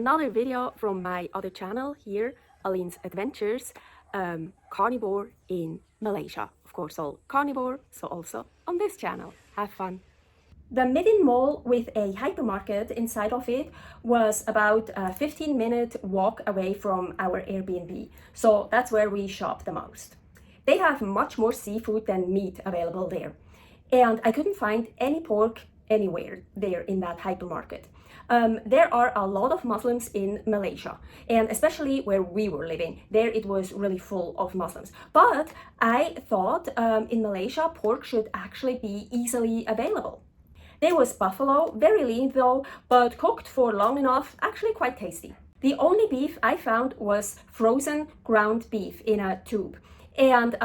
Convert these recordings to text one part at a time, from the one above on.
another video from my other channel here, Aline's Adventures, Carnivore in Malaysia. Of course, all carnivore, so also on this channel. Have fun. The Midin Mall with a hypermarket inside of it was about a 15-minute walk away from our Airbnb, so that's where we shop the most. They have much more seafood than meat available there, and I couldn't find any pork anywhere there in that hypermarket. There are a lot of Muslims in Malaysia, and especially where we were living, there it was really full of Muslims. But I thought in Malaysia, pork should actually be easily available. There was buffalo, very lean though, but cooked for long enough, actually quite tasty. The only beef I found was frozen ground beef in a tube. And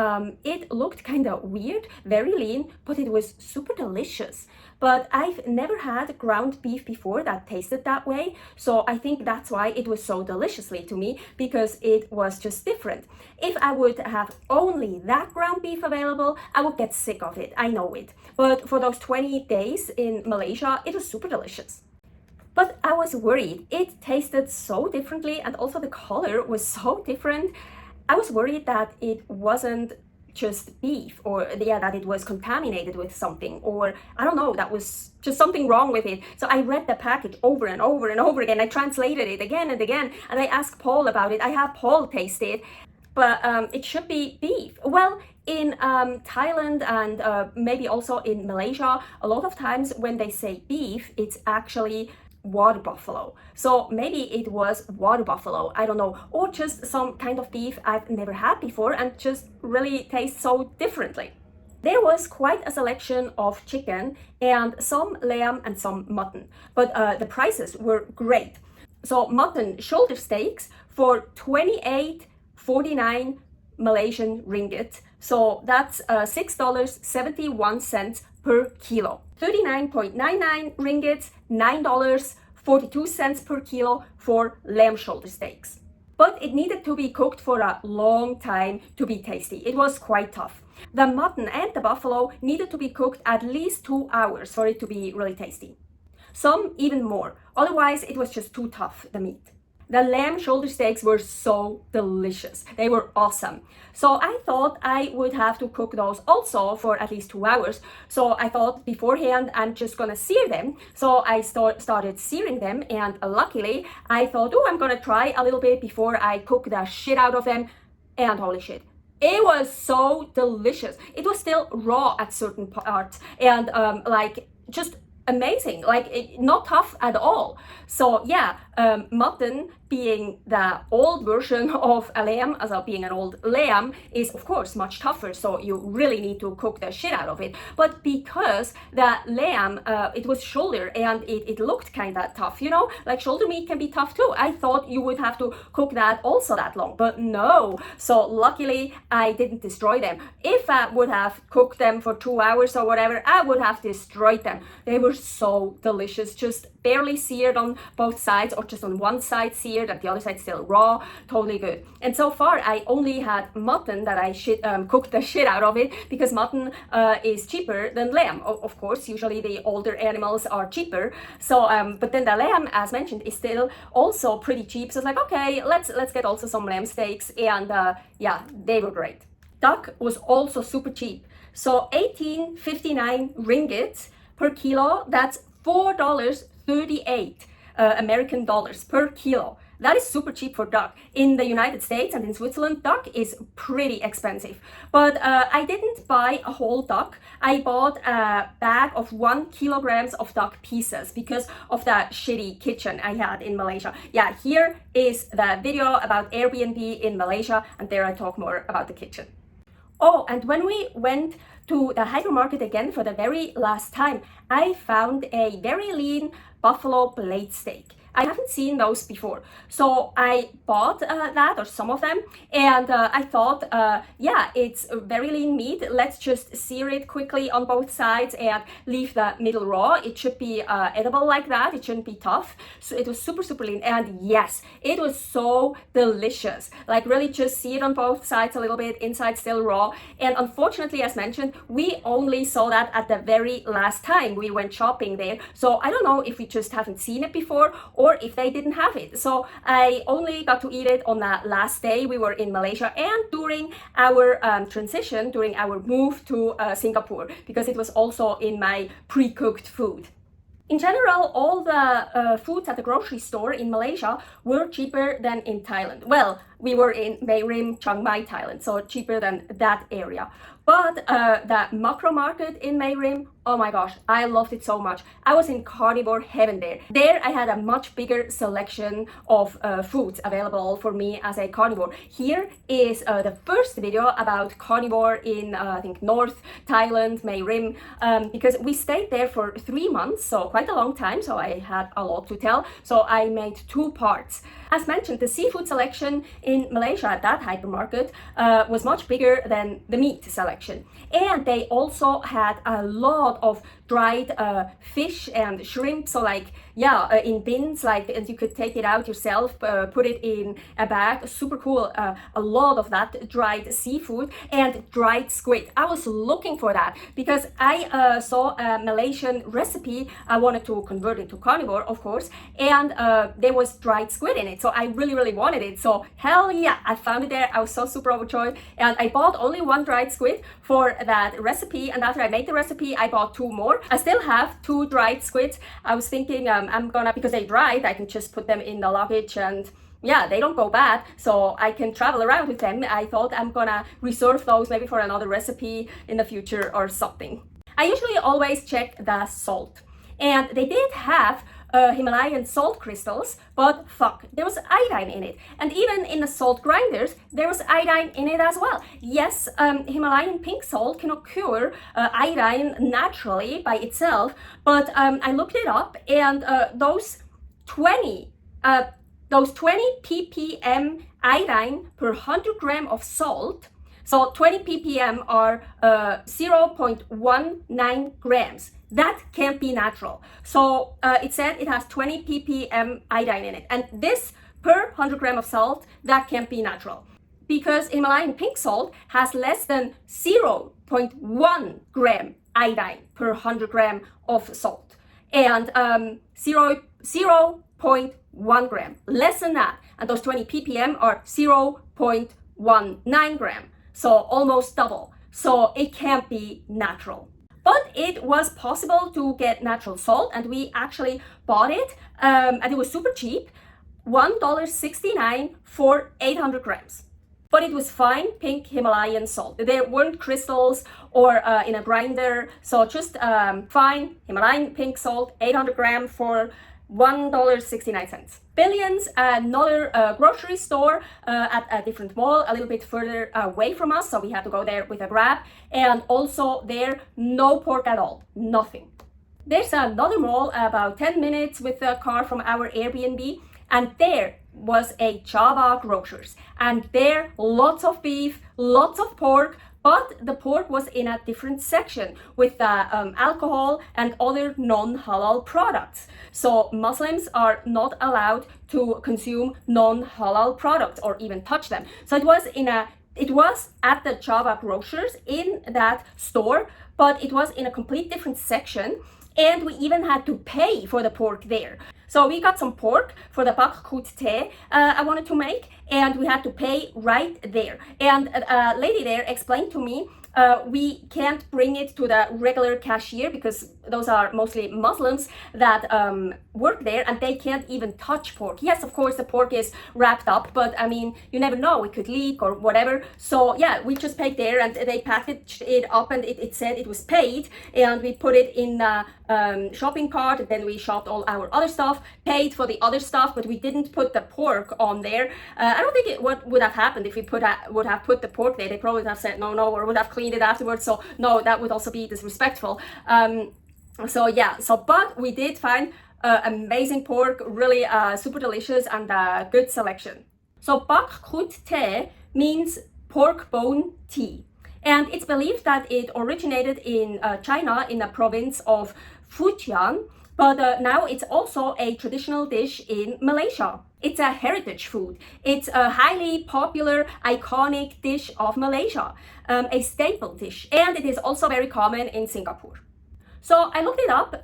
it looked kind of weird, very lean, but it was super delicious. But I've never had ground beef before that tasted that way, so I think that's why it was so deliciously to me, because it was just different. If I would have only that ground beef available, I would get sick of it, I know it. But for those 20 days in Malaysia, it was super delicious. But I was worried. It tasted so differently, and also the color was so different. I was worried that it wasn't just beef, or that it was contaminated with something, or I don't know, that was just something wrong with it. So I read the package over and over and over again. I translated it again and again, and I asked Paul about it. I had Paul taste it, but it should be beef. Well, in Thailand and maybe also in Malaysia, a lot of times when they say beef, it's actually water buffalo. So maybe it was water buffalo, I don't know, or just some kind of beef I've never had before and just really tastes so differently. There was quite a selection of chicken and some lamb and some mutton, but the prices were great. So mutton shoulder steaks for 28.49 Malaysian ringgit, so that's $6.71 per kilo. 39.99 ringgit, $9.42 per kilo for lamb shoulder steaks. But it needed to be cooked for a long time to be tasty. It was quite tough. The mutton and the buffalo needed to be cooked at least 2 hours for it to be really tasty. Some even more. Otherwise, it was just too tough, the meat. The lamb shoulder steaks were so delicious. They were awesome. So I thought I would have to cook those also for at least 2 hours. So I thought beforehand I'm just gonna sear them. So I started searing them, and luckily I thought, oh, I'm gonna try a little bit before I cook the shit out of them. And holy shit, it was so delicious. It was still raw at certain parts, and just amazing, not tough at all. So yeah, mutton being the old version of a lamb, as being an old lamb, is of course much tougher, so you really need to cook the shit out of it. But because the lamb, it was shoulder, and it looked kind of tough, you know, like shoulder meat can be tough too. I thought you would have to cook that also that long, but no. So luckily I didn't destroy them. If I would have cooked them for 2 hours or whatever, I would have destroyed them. They were so delicious, just barely seared on both sides, or just on one side seared and the other side still raw. Totally good. And so far I only had mutton that I cooked the shit out of it, because mutton is cheaper than lamb. Of course, usually the older animals are cheaper. So but then the lamb, as mentioned, is still also pretty cheap. So it's like, okay, let's get also some lamb steaks, and yeah, they were great. Duck was also super cheap. So 18.59 ringgit per kilo, that's $4.38 American dollars per kilo. That is super cheap for duck. In the United States and in Switzerland, duck is pretty expensive. But I didn't buy a whole duck. I bought a bag of 1 kilogram of duck pieces because of that shitty kitchen I had in Malaysia. Yeah, here is the video about Airbnb in Malaysia, and there I talk more about the kitchen. Oh, and when we went to the hypermarket again for the very last time, I found a very lean buffalo blade steak. I haven't seen those before, so I bought that, or some of them, and I thought, yeah, it's very lean meat. Let's just sear it quickly on both sides and leave the middle raw. It should be edible like that. It shouldn't be tough. So it was super, super lean, and yes, it was so delicious. Like really just seared on both sides a little bit, inside still raw. And unfortunately, as mentioned, we only saw that at the very last time we went shopping there. So I don't know if we just haven't seen it before, or if they didn't have it. So I only got to eat it on that last day we were in Malaysia and during our transition, during our move to Singapore, because it was also in my pre-cooked food. In general, all the foods at the grocery store in Malaysia were cheaper than in Thailand. Well, we were in Mae Rim, Chiang Mai, Thailand, so cheaper than that area. But the macro market in Mae Rim, oh my gosh, I loved it so much. I was in carnivore heaven there. There I had a much bigger selection of foods available for me as a carnivore. Here is the first video about carnivore in, I think, North Thailand, Mae Rim, because we stayed there for 3 months, so quite a long time, so I had a lot to tell. So I made 2 parts. As mentioned, the seafood selection in Malaysia at that hypermarket was much bigger than the meat selection. And they also had a lot of dried fish and shrimp, so like, yeah, in bins, like, and you could take it out yourself, put it in a bag. Super cool. A lot of that dried seafood and dried squid. I was looking for that because I saw a Malaysian recipe. I wanted to convert into carnivore, of course, and there was dried squid in it, so I really wanted it. So hell yeah, I found it there. I was so super overjoyed, and I bought only 1 dried squid for that recipe, and after I made the recipe I bought 2 more. I still have 2 dried squids. I was thinking I'm gonna, because they dried, I can just put them in the luggage and yeah, they don't go bad, so I can travel around with them. I thought I'm gonna reserve those maybe for another recipe in the future or something. I usually always check the salt, and they did have Himalayan salt crystals, but fuck, there was iodine in it. And even in the salt grinders, there was iodine in it as well. Yes, Himalayan pink salt cannot cure iodine naturally by itself, but I looked it up, and those 20 ppm iodine per 100 gram of salt, so 20 ppm are 0.19 grams. That can't be natural. So it said it has 20 ppm iodine in it. And this per 100 gram of salt, that can't be natural. Because Himalayan pink salt has less than 0.1 gram iodine per 100 gram of salt. And 0.1 gram, less than that. And those 20 ppm are 0.19 gram. So almost double. So it can't be natural. But it was possible to get natural salt, and we actually bought it, and it was super cheap, $1.69 for 800 grams. But it was fine pink Himalayan salt. There weren't crystals or in a grinder, so just fine Himalayan pink salt, 800 grams for $1.69. Billions, another grocery store at a different mall, a little bit further away from us, so we had to go there with a Grab, and also there, no pork at all, nothing. There's another mall about 10 minutes with a car from our Airbnb, and there was a Java Grocers, and there lots of beef, lots of pork, but the pork was in a different section with the alcohol and other non-halal products. So Muslims are not allowed to consume non-halal products or even touch them. So it was at the Java Grocers in that store, but it was in a complete different section, and we even had to pay for the pork there. So we got some pork for the bak kut te I wanted to make, and we had to pay right there. And a lady there explained to me we can't bring it to the regular cashier because those are mostly Muslims that work there, and they can't even touch pork. Yes, of course the pork is wrapped up, but I mean, you never know, it could leak or whatever. So yeah, we just paid there, and they packaged it up, and it said it was paid, and we put it in a shopping cart, and then we shopped all our other stuff, paid for the other stuff, but we didn't put the pork on there. I don't think what would have happened if we would have put the pork there. They probably would have said no, or would have cleaned it afterwards. So no, that would also be disrespectful. But we did find amazing pork, really super delicious, and good selection. So bak kut te means pork bone tea, and it's believed that it originated in China in the province of Fujian, but now it's also a traditional dish in Malaysia. It's a heritage food. It's a highly popular, iconic dish of Malaysia, a staple dish, and it is also very common in Singapore. So I looked it up,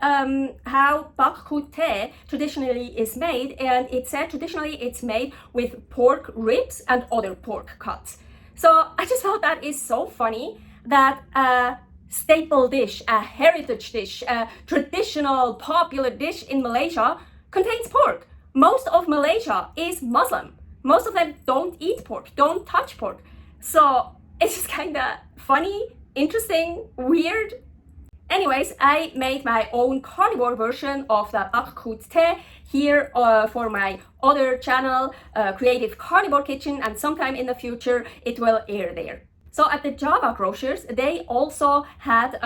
how bak kut teh traditionally is made, and it said traditionally it's made with pork ribs and other pork cuts. So I just thought that is so funny that a staple dish, a heritage dish, a traditional popular dish in Malaysia contains pork. Most of Malaysia is Muslim. Most of them don't eat pork, don't touch pork. So it's just kind of funny, interesting, weird. Anyways, I made my own carnivore version of the bak kut teh here for my other channel, Creative Carnivore Kitchen, and sometime in the future it will air there. So at the Java grocers, they also had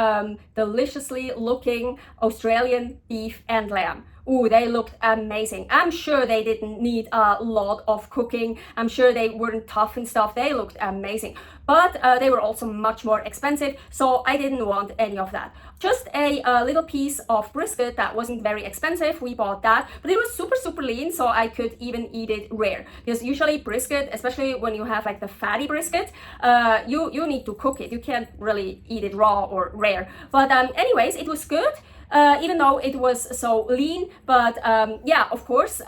deliciously looking Australian beef and lamb. Ooh, they looked amazing. I'm sure they didn't need a lot of cooking. I'm sure they weren't tough and stuff. They looked amazing. But they were also much more expensive, so I didn't want any of that. Just a little piece of brisket that wasn't very expensive. We bought that, but it was super, super lean, so I could even eat it rare. Because usually brisket, especially when you have like the fatty brisket, you need to cook it. You can't really eat it raw or rare. But anyways, it was good. Even though it was so lean, but yeah, of course,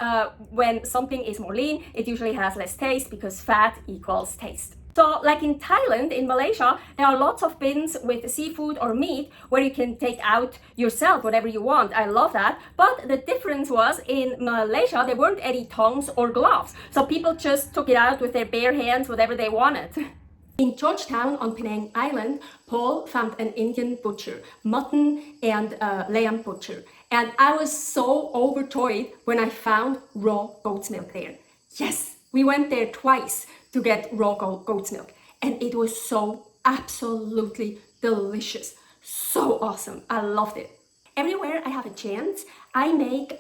when something is more lean, it usually has less taste because fat equals taste. So like in Thailand, in Malaysia, there are lots of bins with seafood or meat where you can take out yourself whatever you want. I love that. But the difference was in Malaysia, there weren't any tongs or gloves. So people just took it out with their bare hands, whatever they wanted. In Georgetown on Penang Island, Paul found an Indian butcher, mutton and lamb butcher. And I was so overjoyed when I found raw goat's milk there. Yes, we went there twice to get raw goat's milk. And it was so absolutely delicious. So awesome. I loved it. Everywhere I have a chance, I make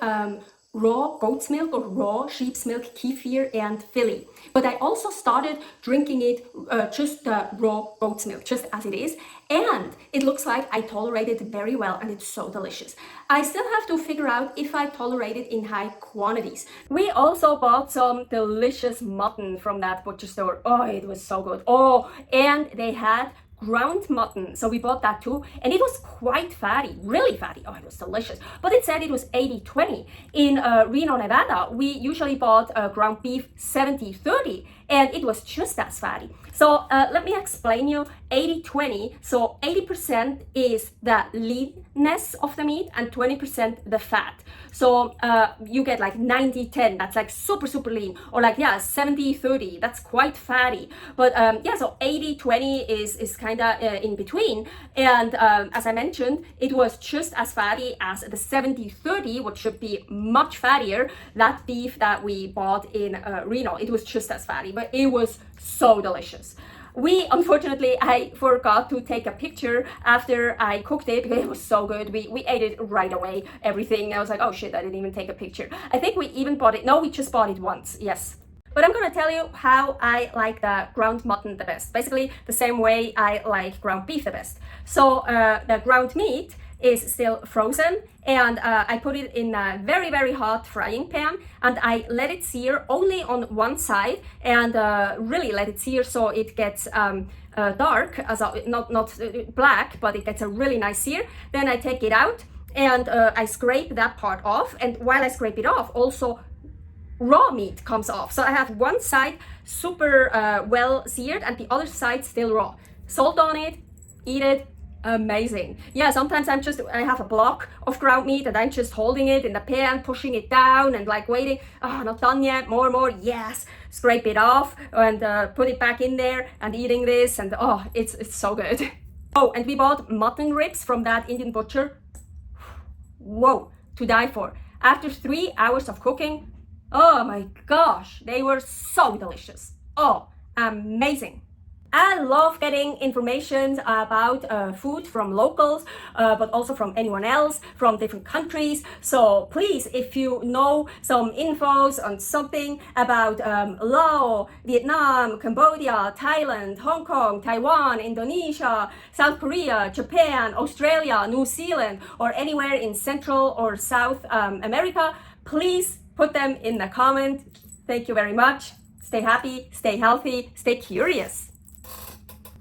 raw goat's milk or raw sheep's milk, kefir and filly. But I also started drinking it just raw goat's milk, just as it is. And it looks like I tolerate it very well and it's so delicious. I still have to figure out if I tolerate it in high quantities. We also bought some delicious mutton from that butcher store. Oh, it was so good. Oh, and they had ground mutton, so we bought that too, and it was quite fatty, really fatty. Oh, it was delicious. But it said it was 80-20. In Reno, Nevada, we usually bought ground beef 70-30, and it was just as fatty. So let me explain you 80-20. So 80% is the leanness of the meat and 20% the fat. So you get like 90-10, that's like super, super lean, or like, yeah, 70-30, that's quite fatty. But yeah, so 80-20 is kind of in between. And as I mentioned, it was just as fatty as the 70-30, which should be much fattier. That beef that we bought in Reno, it was just as fatty, but it was so delicious. Unfortunately, I forgot to take a picture after I cooked it because it was so good. We ate it right away, everything. I was like, oh shit, I didn't even take a picture. I think we even bought it. No, we just bought it once, yes. But I'm gonna tell you how I like the ground mutton the best. Basically, the same way I like ground beef the best. So the ground meat is still frozen, and I put it in a very, very hot frying pan, and I let it sear only on one side, and really let it sear so it gets dark, not black, but it gets a really nice sear. Then I take it out and I scrape that part off, and while I scrape it off, also raw meat comes off. So I have one side super well seared and the other side still raw. Salt on it, eat it. Amazing. Yeah, sometimes I have a block of ground meat and I'm just holding it in the pan, pushing it down and like waiting. Oh, not done yet, more, yes. Scrape it off and put it back in there and eating this, and oh, it's so good. Oh, and we bought mutton ribs from that Indian butcher. Whoa, to die for. After 3 hours of cooking, oh my gosh, they were so delicious. Oh, amazing. I love getting information about food from locals, but also from anyone else from different countries. So please, if you know some infos on something about Laos, Vietnam, Cambodia, Thailand, Hong Kong, Taiwan, Indonesia, South Korea, Japan, Australia, New Zealand, or anywhere in Central or South America, please put them in the comment. Thank you very much. Stay happy, stay healthy, stay curious.